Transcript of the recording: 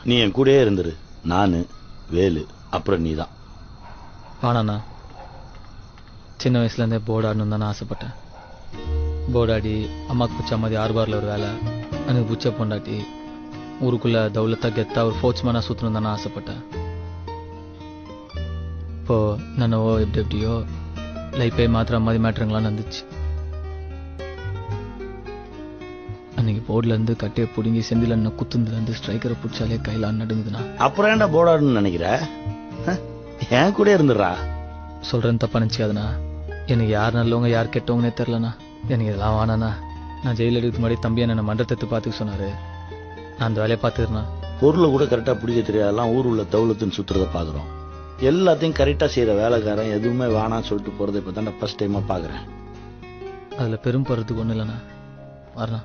நீ என் கூடயே இருந்துரு. நானு, வேலு, அப்புறம் நீ தான். ஆனாண்ணா சின்ன வயசுலேருந்தே போர்டு ஆடணும்னு தான் ஆசைப்பட்டேன். போர்டு ஆடி அம்மாவுக்கு பிடிச்ச மாதிரி ஆர்பாரில் ஒரு வேலை, எனக்கு பிடிச்ச பொண்டாட்டி, ஊருக்குள்ளே தௌலத்தாக கெத்தா ஒரு ஃபோர்ட்ஸ்மேனாக சுற்றணும் தானே ஆசைப்பட்டேன். இப்போது என்னவோ எப்படியோ லைஃபே மாத்திர மாதிரி மேட்ருங்களாம் நடந்துச்சு. அன்னைக்கு போர்ட்லேருந்து கட்டையை பிடுங்கி செந்தில் அண்ணன் குத்துந்துலேருந்து ஸ்ட்ரைக்கரை பிடிச்சாலே கையில் நடுங்குதுண்ணா. அப்புறம் ஏன்டா போர்டு ஆடணும்னு நினைக்கிற? என் கூட இருந்துடுறா. சொல்கிறேன்னு தப்பா நினச்சிக்காதுண்ணா. எனக்கு யார் நல்லவங்க யார் கெட்டவங்கன்னே தெரிலண்ணா. எனக்கு இதெல்லாம் வானாண்ணா. நான் ஜெயில் எடுக்கிறதுக்கு முன்னாடி தம்பி என்ன மன்றத்தை பார்த்துக்க சொன்னார். நான் அந்த வேலையை பார்த்துக்கிறேண்ணா. பொருளை கூட கரெக்டாக பிடிக்க தெரியாதெல்லாம் ஊர் உள்ள தௌலத்துன்னு சுற்றுறத பார்க்குறோம். எல்லாத்தையும் கரெக்டாக செய்கிற வேலைக்காரன் எதுவுமே வேணான்னு சொல்லிட்டு போகிறத இப்போ தான் ஃபர்ஸ்ட் டைமாக பார்க்குறேன். அதில் பெரும் போகிறதுக்கு ஒன்றும் இல்லைண்ணா. வரண்ணா.